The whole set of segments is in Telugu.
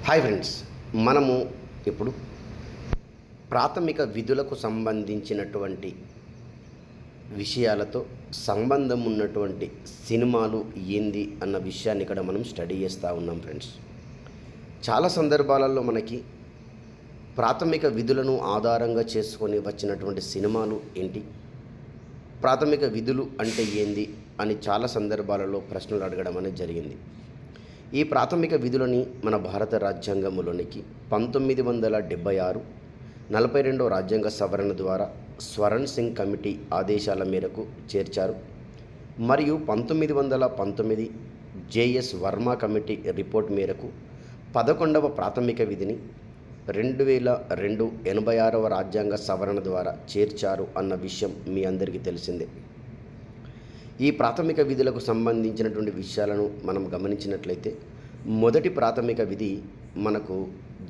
హాయ్ ఫ్రెండ్స్, మనము ఇప్పుడు ప్రాథమిక విధులకు సంబంధించినటువంటి విషయాలతో సంబంధం ఉన్నటువంటి సినిమాలు ఏంది అన్న విషయాన్ని ఇక్కడ మనం స్టడీ చేస్తూ ఉన్నాం ఫ్రెండ్స్. చాలా సందర్భాలలో మనకి ప్రాథమిక విధులను ఆధారంగా చేసుకొని వచ్చినటువంటి సినిమాలు ఏంటి, ప్రాథమిక విధులు అంటే ఏంది అని చాలా సందర్భాలలో ప్రశ్నలు అడగడం అనేది జరిగింది. ఈ ప్రాథమిక విధులని మన భారత రాజ్యాంగంలోనికి 1976 42వ రాజ్యాంగ సవరణ ద్వారా స్వరణ్ సింగ్ కమిటీ ఆదేశాల మేరకు చేర్చారు. మరియు 1919 జేఎస్ వర్మ కమిటీ రిపోర్ట్ మేరకు 11వ ప్రాథమిక విధిని 2002 86వ రాజ్యాంగ సవరణ ద్వారా చేర్చారు అన్న విషయం మీ అందరికీ తెలిసిందే. ఈ ప్రాథమిక విధులకు సంబంధించినటువంటి విషయాలను మనం గమనించినట్లయితే, మొదటి ప్రాథమిక విధి మనకు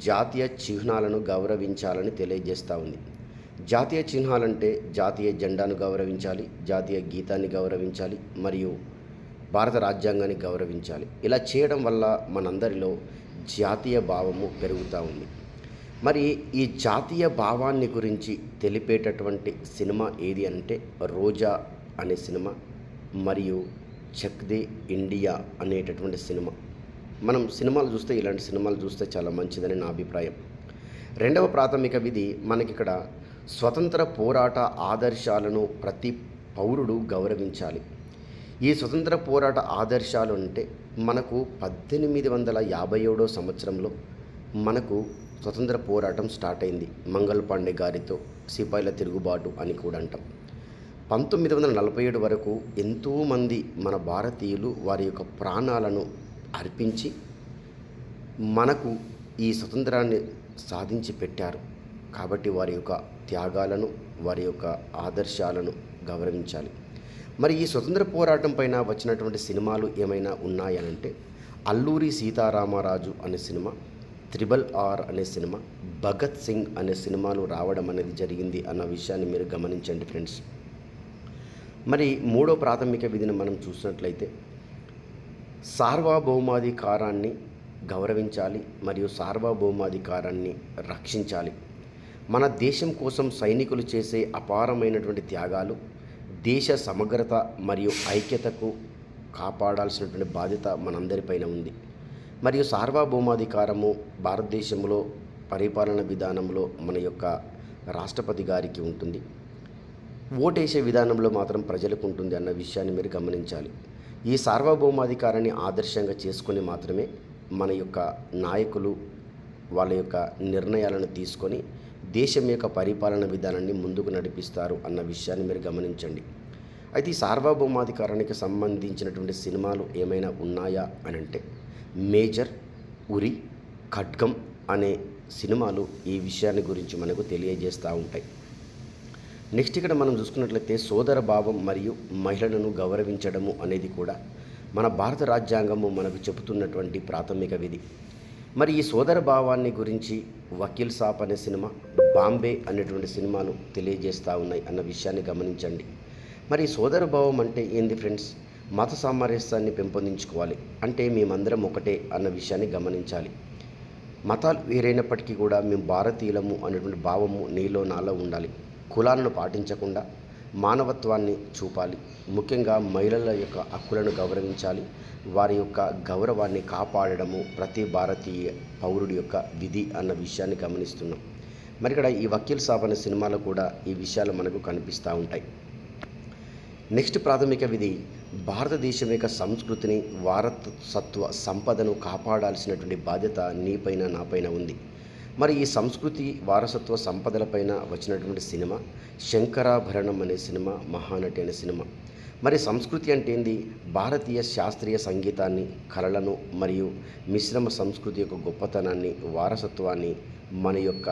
జాతీయ చిహ్నాలను గౌరవించాలని తెలియజేస్తూ ఉంది. జాతీయ చిహ్నాలంటే జాతీయ జెండాను గౌరవించాలి, జాతీయ గీతాన్ని గౌరవించాలి, మరియు భారత రాజ్యాంగాన్ని గౌరవించాలి. ఇలా చేయడం వల్ల మనందరిలో జాతీయ భావము పెరుగుతూ ఉంది. మరి ఈ జాతీయ భావాన్ని గురించి తెలిపేటటువంటి సినిమా ఏది అంటే రోజా అనే సినిమా మరియు చెక్ దే ఇండియా అనేటటువంటి సినిమా. మనం సినిమాలు చూస్తే ఇలాంటి సినిమాలు చూస్తే చాలా మంచిదని నా అభిప్రాయం. రెండవ ప్రాథమిక విధి మనకిక్కడ స్వతంత్ర పోరాట ఆదర్శాలను ప్రతి పౌరుడు గౌరవించాలి. ఈ స్వతంత్ర పోరాట ఆదర్శాలు అంటే మనకు 1857వ సంవత్సరంలో మనకు స్వతంత్ర పోరాటం స్టార్ట్ అయింది. మంగళ పాండే గారితో సిపాయిల తిరుగుబాటు అని కూడా అంటాం. 1947 వరకు ఎంతోమంది మన భారతీయులు వారి యొక్క ప్రాణాలను అర్పించి మనకు ఈ స్వతంత్రాన్ని సాధించి పెట్టారు. కాబట్టి వారి యొక్క త్యాగాలను, వారి యొక్క ఆదర్శాలను గౌరవించాలి. మరి ఈ స్వతంత్ర పోరాటం పైన వచ్చినటువంటి సినిమాలు ఏమైనా ఉన్నాయనంటే అల్లూరి సీతారామరాజు అనే సినిమా, RRR అనే సినిమా, భగత్ సింగ్ అనే సినిమాలు రావడం అనేది జరిగింది అన్న విషయాన్ని మీరు గమనించండి ఫ్రెండ్స్. మరి మూడో ప్రాథమిక విధిని మనం చూసినట్లయితే సార్వభౌమాధికారాన్ని గౌరవించాలి మరియు సార్వభౌమాధికారాన్ని రక్షించాలి. మన దేశం కోసం సైనికులు చేసే అపారమైనటువంటి త్యాగాలు దేశ సమగ్రత మరియు ఐక్యతకు కాపాడాల్సినటువంటి బాధ్యత మనందరిపైన ఉంది. మరియు సార్వభౌమాధికారము భారతదేశంలో పరిపాలన విధానంలో మన యొక్క రాష్ట్రపతి గారికి ఉంటుంది. ఓటేసే విధానంలో మాత్రం ప్రజలకు ఉంటుంది అన్న విషయాన్ని మీరు గమనించాలి. ఈ సార్వభౌమాధికారాన్ని ఆదర్శంగా చేసుకొని మాత్రమే మన యొక్క నాయకులు వాళ్ళ యొక్క నిర్ణయాలను తీసుకొని దేశం యొక్క పరిపాలన విధానాన్ని ముందుకు నడిపిస్తారు అన్న విషయాన్ని మీరు గమనించండి. అయితే ఈ సార్వభౌమాధికారానికి సంబంధించినటువంటి సినిమాలు ఏమైనా ఉన్నాయా అని అంటే మేజర్, ఉరి, ఖడ్గం అనే సినిమాలు ఈ విషయాన్ని గురించి మనకు తెలియజేస్తూ ఉంటాయి. నెక్స్ట్ ఇక్కడ మనం చూసుకున్నట్లయితే సోదర భావం మరియు మహిళలను గౌరవించడము అనేది కూడా మన భారత రాజ్యాంగము మనకు చెబుతున్నటువంటి ప్రాథమిక విధి. మరి ఈ సోదర భావాన్ని గురించి వకీల్ సాబ్ అనే సినిమా, బాంబే అనేటువంటి సినిమాలు తెలియజేస్తూ ఉన్నాయి అన్న విషయాన్ని గమనించండి. మరి సోదర భావం అంటే ఏంది ఫ్రెండ్స్? మత సామరస్యాన్ని పెంపొందించుకోవాలి అంటే మేమందరం ఒకటే అన్న విషయాన్ని గమనించాలి. మతాలు వేరైనప్పటికీ కూడా మేము భారతీయులము అనేటువంటి భావము నీలో నాలో ఉండాలి. కులాలను పాటించకుండా మానవత్వాన్ని చూపాలి. ముఖ్యంగా మహిళల యొక్క హక్కులను గౌరవించాలి. వారి యొక్క గౌరవాన్ని కాపాడడము ప్రతి భారతీయ పౌరుడి యొక్క విధి అన్న విషయాన్ని గమనిస్తున్నాం. మరి ఇక్కడ ఈ వకీల్ సాబ్ అనే సినిమాలో కూడా ఈ విషయాలు మనకు కనిపిస్తూ ఉంటాయి. నెక్స్ట్ ప్రాథమిక విధి భారతదేశం యొక్క సంస్కృతిని, వారసత్వ సంపదను కాపాడాల్సినటువంటి బాధ్యత నీపైన నాపైన ఉంది. మరి ఈ సంస్కృతి, వారసత్వ సంపదలపైన వచ్చినటువంటి సినిమా శంకరాభరణం అనే సినిమా, మహానటి అనే సినిమా. మరి సంస్కృతి అంటే ఏంది? భారతీయ శాస్త్రీయ సంగీతాన్ని, కళలను మరియు మిశ్రమ సంస్కృతి యొక్క గొప్పతనాన్ని, వారసత్వాన్ని మన యొక్క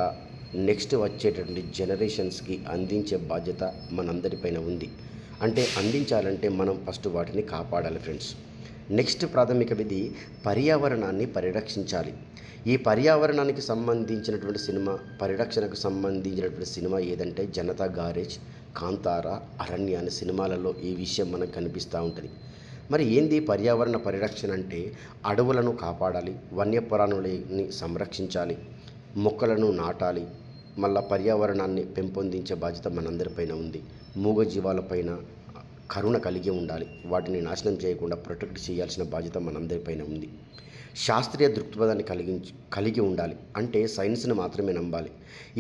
నెక్స్ట్ వచ్చేటటువంటి జనరేషన్స్కి అందించే బాధ్యత మనందరిపైన ఉంది. అంటే అందించాలంటే మనం ఫస్ట్ వాటిని కాపాడాలి ఫ్రెండ్స్. నెక్స్ట్ ప్రాథమిక విధి పర్యావరణాన్ని పరిరక్షించాలి. ఈ పర్యావరణానికి సంబంధించినటువంటి సినిమా, పరిరక్షణకు సంబంధించినటువంటి సినిమా ఏదంటే జనతా గ్యారేజ్, కాంతార, అరణ్య అనే సినిమాలలో ఈ విషయం మనకు కనిపిస్తూ ఉంటుంది. మరి ఏంది పర్యావరణ పరిరక్షణ అంటే? అడవులను కాపాడాలి, వన్యప్రాణులని సంరక్షించాలి, మొక్కలను నాటాలి, మళ్ళా పర్యావరణాన్ని పెంపొందించే బాధ్యత మనందరిపైన ఉంది. మూగజీవాలపైన కరుణ కలిగి ఉండాలి, వాటిని నాశనం చేయకుండా ప్రొటెక్ట్ చేయాల్సిన బాధ్యత మనందరిపైన ఉంది. శాస్త్రీయ దృక్పథాన్ని కలిగి ఉండాలి, అంటే సైన్స్ని మాత్రమే నమ్మాలి.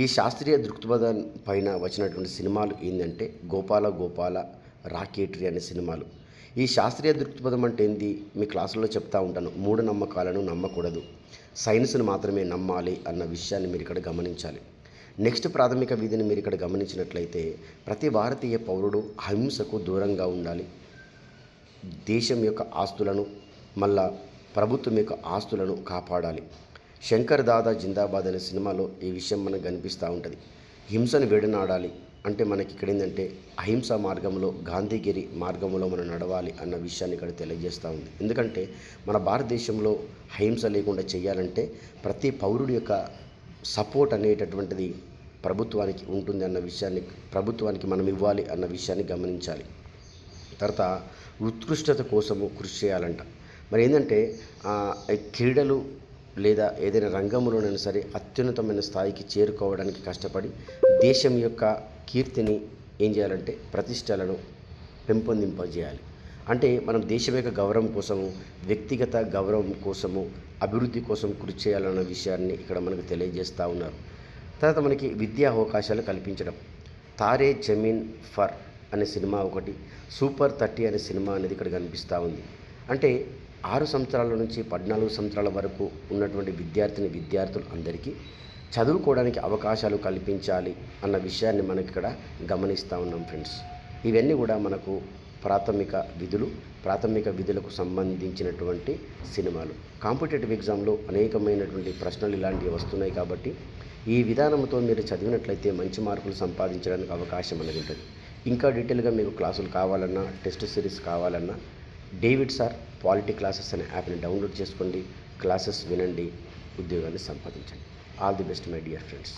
ఈ శాస్త్రీయ దృక్పథం పైన వచ్చినటువంటి సినిమాలు ఏంటంటే గోపాల గోపాల, రాకేటరీ అనే సినిమాలు. ఈ శాస్త్రీయ దృక్పథం అంటే ఏంది? మీ క్లాసుల్లో చెప్తా ఉంటాను, మూఢనమ్మకాలను నమ్మకూడదు, సైన్స్ను మాత్రమే నమ్మాలి అన్న విషయాన్ని మీరు ఇక్కడ గమనించాలి. నెక్స్ట్ ప్రాథమిక విధిని మీరు ఇక్కడ గమనించినట్లయితే, ప్రతి భారతీయ పౌరుడు అహింసకు దూరంగా ఉండాలి, దేశం యొక్క ఆస్తులను మళ్ళా ప్రభుత్వం యొక్క ఆస్తులను కాపాడాలి. శంకర్ దాదా జిందాబాద్ అనే సినిమాలో ఈ విషయం మనకు కనిపిస్తూ ఉంటుంది. హింసను విడనాడాలి అంటే మనకి ఇక్కడ ఏంటంటే అహింస మార్గంలో, గాంధీగిరి మార్గంలో మనం నడవాలి అన్న విషయాన్ని ఇక్కడ తెలియజేస్తూ ఉంది. ఎందుకంటే మన భారతదేశంలో అహింస లేకుండా చేయాలంటే ప్రతి పౌరుడి యొక్క సపోర్ట్ అనేటటువంటిది ప్రభుత్వానికి ఉంటుంది అన్న విషయాన్ని, ప్రభుత్వానికి మనం ఇవ్వాలి అన్న విషయాన్ని గమనించాలి. తర్వాత ఉత్కృష్టత కోసము కృషి చేయాలంట. మరి ఏంటంటే క్రీడలు లేదా ఏదైనా రంగంలోనైనా సరే అత్యున్నతమైన స్థాయికి చేరుకోవడానికి కష్టపడి దేశం యొక్క కీర్తిని ఏం చేయాలంటే ప్రతిష్టలను పెంపొందింపజేయాలి. అంటే మనం దేశం యొక్క గౌరవం కోసము, వ్యక్తిగత గౌరవం కోసము, అభివృద్ధి కోసం కృషి చేయాలన్న విషయాన్ని ఇక్కడ మనకు తెలియజేస్తూ ఉన్నారు. తర్వాత మనకి విద్యా అవకాశాలు కల్పించడం. తారే జమీన్ ఫర్ అనే సినిమా ఒకటి, సూపర్ 30 అనే సినిమా అనేది ఇక్కడ కనిపిస్తూ ఉంది. అంటే 6 సంవత్సరాల నుంచి 14 సంవత్సరాల వరకు ఉన్నటువంటి విద్యార్థులు అందరికీ చదువుకోవడానికి అవకాశాలు కల్పించాలి అన్న విషయాన్ని మనకి ఇక్కడ గమనిస్తూ ఉన్నాం ఫ్రెండ్స్. ఇవన్నీ కూడా మనకు ప్రాథమిక విధులకు సంబంధించినటువంటి సినిమాలు. కాంపిటేటివ్ ఎగ్జామ్లో అనేకమైనటువంటి ప్రశ్నలు ఇలాంటివి వస్తున్నాయి కాబట్టి ఈ విధానంతో మీరు చదివినట్లయితే మంచి మార్కులు సంపాదించడానికి అవకాశం అనేది ఉంటుంది. ఇంకా డీటెయిల్గా మీకు క్లాసులు కావాలన్నా, టెస్ట్ సిరీస్ కావాలన్నా డేవిడ్ సార్ పాలిటీ క్లాసెస్ అనే యాప్ని డౌన్లోడ్ చేసుకోండి, క్లాసెస్ వినండి, ఉద్యోగాన్ని సంపాదించండి. All the best my dear friends.